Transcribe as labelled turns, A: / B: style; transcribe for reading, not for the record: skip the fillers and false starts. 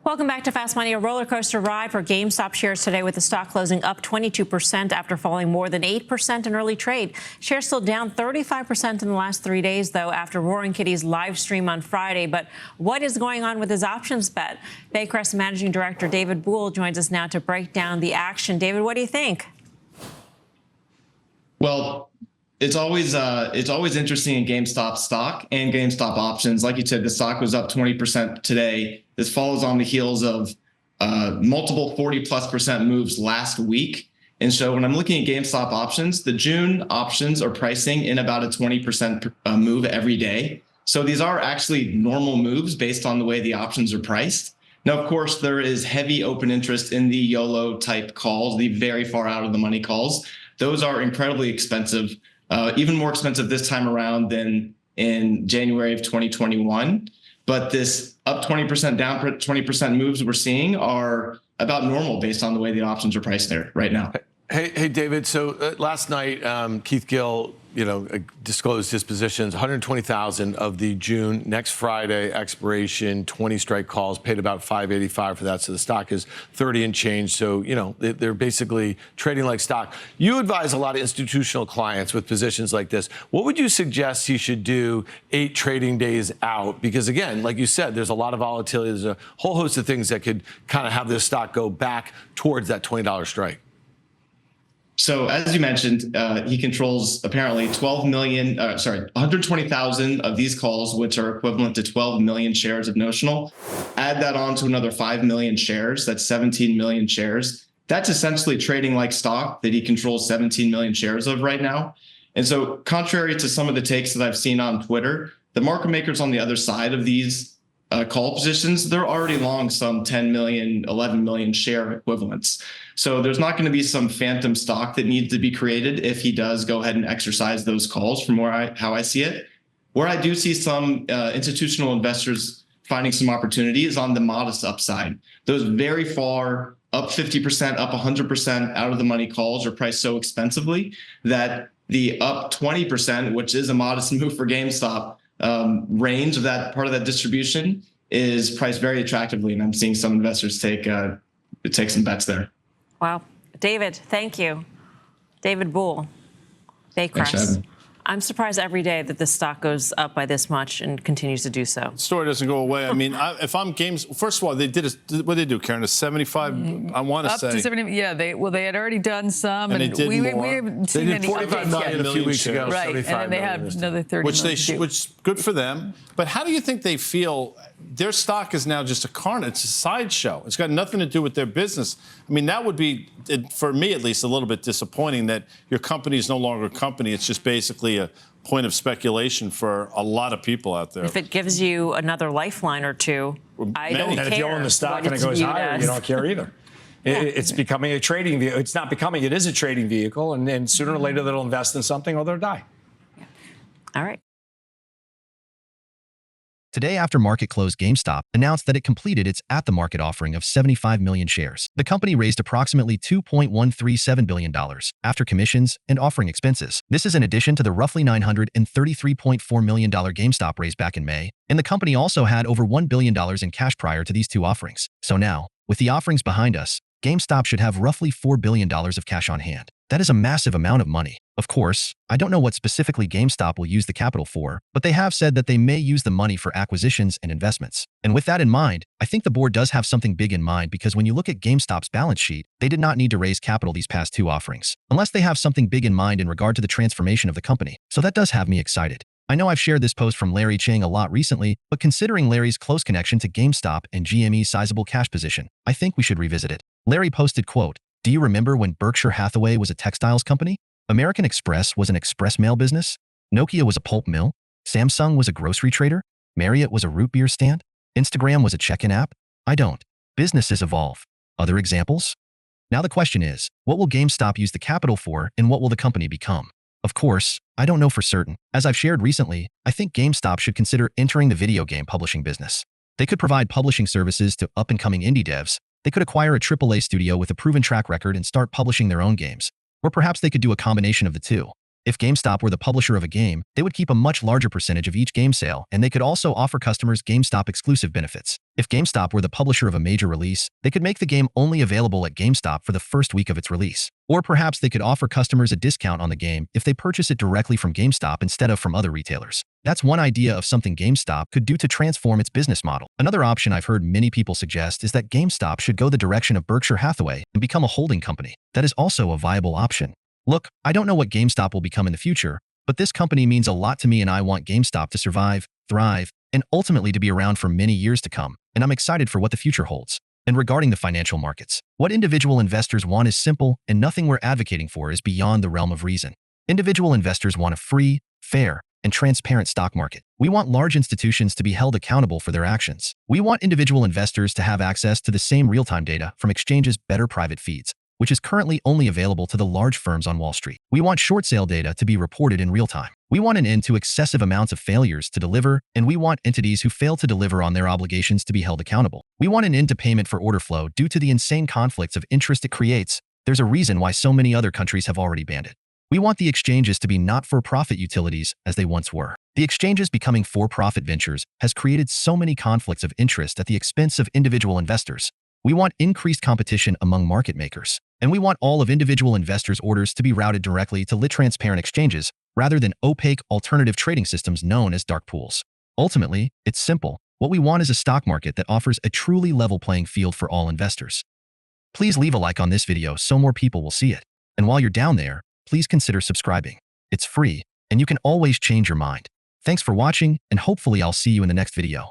A: Welcome back to Fast Money. A roller coaster ride for GameStop shares today, with the stock closing up 22% after falling more than 8% in early trade. Shares still down 35% in the last 3 days, though, after Roaring Kitty's live stream on Friday. But what is going on with his options bet? Baycrest Managing Director David Boole joins us now to break down the action. David, what do you think?
B: Well, it's always interesting in GameStop stock and GameStop options. Like you said, the stock was up 20% today. This follows on the heels of multiple 40+% moves last week. And so when I'm looking at GameStop options, the June options are pricing in about a 20% move every day. So these are actually normal moves based on the way the options are priced. Now, of course, there is heavy open interest in the YOLO type calls, the very far out of the money calls. Those are incredibly expensive, even more expensive this time around than in January of 2021. But this up 20%, down 20% moves we're seeing are about normal based on the way the options are priced there right now.
C: Hey, David. So last night, Keith Gill, disclosed his positions. 120,000 of the June next Friday expiration 20 strike calls, paid about $5.85 for that. So the stock is 30 and change. So they're basically trading like stock. You advise a lot of institutional clients with positions like this. What would you suggest he should do 8 trading days out? Because again, like you said, there's a lot of volatility. There's a whole host of things that could kind of have this stock go back towards that $20 strike.
B: So as you mentioned, he controls apparently 120,000 of these calls, which are equivalent to 12 million shares of notional. Add that on to another 5 million shares. That's 17 million shares. That's essentially trading like stock that he controls 17 million shares of right now. And so contrary to some of the takes that I've seen on Twitter, the market makers on the other side of these call positions, they're already long some 10 million, 11 million share equivalents. So there's not going to be some phantom stock that needs to be created if he does go ahead and exercise those calls from how I see it. Where I do see some institutional investors finding some opportunity is on the modest upside. Those very far up 50%, up 100% out of the money calls are priced so expensively that the up 20%, which is a modest move for GameStop, range of that part of that distribution is priced very attractively, and I'm seeing some investors take some bets there.
A: Wow, David, thank you, David Boole, Baycrest. I'm surprised every day that this stock goes up by this much and continues to do so.
D: The story doesn't go away. I mean, if I'm Games, first of all, they did what did they do, Karen? A 75. I want to say
E: up to 70. Yeah, they had already done some, and
D: we
E: haven't seen any.
C: 45 million a few weeks ago,
E: right? And then they have another 30 million.
D: Which good for them. But how do you think they feel? Their stock is now just a carnage. It's a sideshow. It's got nothing to do with their business. I mean, that would be, for me at least, a little bit disappointing that your company is no longer a company. It's just basically a point of speculation for a lot of people out there.
A: If it gives you another lifeline or two, I don't care.
F: And if you own the stock and it goes higher, you don't care either. Yeah. It's becoming a trading vehicle. It's not becoming, it is a trading vehicle. And then sooner or later, they'll invest in something or they'll die.
A: Yeah. All right.
G: Today, after market close, GameStop announced that it completed its at-the-market offering of 75 million shares. The company raised approximately $2.137 billion after commissions and offering expenses. This is in addition to the roughly $933.4 million GameStop raise back in May, and the company also had over $1 billion in cash prior to these two offerings. So now, with the offerings behind us, GameStop should have roughly $4 billion of cash on hand. That is a massive amount of money. Of course, I don't know what specifically GameStop will use the capital for, but they have said that they may use the money for acquisitions and investments. And with that in mind, I think the board does have something big in mind, because when you look at GameStop's balance sheet, they did not need to raise capital these past two offerings, unless they have something big in mind in regard to the transformation of the company. So that does have me excited. I know I've shared this post from Larry Chang a lot recently, but considering Larry's close connection to GameStop and GME's sizable cash position, I think we should revisit it. Larry posted, quote, "Do you remember when Berkshire Hathaway was a textiles company? American Express was an express mail business? Nokia was a pulp mill? Samsung was a grocery trader? Marriott was a root beer stand? Instagram was a check-in app? I don't. Businesses evolve. Other examples? Now the question is, what will GameStop use the capital for, and what will the company become? Of course, I don't know for certain. As I've shared recently, I think GameStop should consider entering the video game publishing business. They could provide publishing services to up-and-coming indie devs. They could acquire a AAA studio with a proven track record and start publishing their own games. Or perhaps they could do a combination of the two. If GameStop were the publisher of a game, they would keep a much larger percentage of each game sale, and they could also offer customers GameStop exclusive benefits. If GameStop were the publisher of a major release, they could make the game only available at GameStop for the first week of its release. Or perhaps they could offer customers a discount on the game if they purchase it directly from GameStop instead of from other retailers. That's one idea of something GameStop could do to transform its business model. Another option I've heard many people suggest is that GameStop should go the direction of Berkshire Hathaway and become a holding company. That is also a viable option. Look, I don't know what GameStop will become in the future, but this company means a lot to me and I want GameStop to survive, thrive, and ultimately to be around for many years to come, and I'm excited for what the future holds. And regarding the financial markets, what individual investors want is simple, and nothing we're advocating for is beyond the realm of reason. Individual investors want a free, fair, and transparent stock market. We want large institutions to be held accountable for their actions. We want individual investors to have access to the same real-time data from exchanges' better private feeds, which is currently only available to the large firms on Wall Street. We want short sale data to be reported in real time. We want an end to excessive amounts of failures to deliver, and we want entities who fail to deliver on their obligations to be held accountable. We want an end to payment for order flow due to the insane conflicts of interest it creates. There's a reason why so many other countries have already banned it. We want the exchanges to be not-for-profit utilities as they once were. The exchanges becoming for-profit ventures has created so many conflicts of interest at the expense of individual investors. We want increased competition among market makers, and we want all of individual investors' orders to be routed directly to lit transparent exchanges rather than opaque alternative trading systems known as dark pools. Ultimately, it's simple. What we want is a stock market that offers a truly level playing field for all investors. Please leave a like on this video so more people will see it. And while you're down there, please consider subscribing. It's free, and you can always change your mind. Thanks for watching, and hopefully I'll see you in the next video.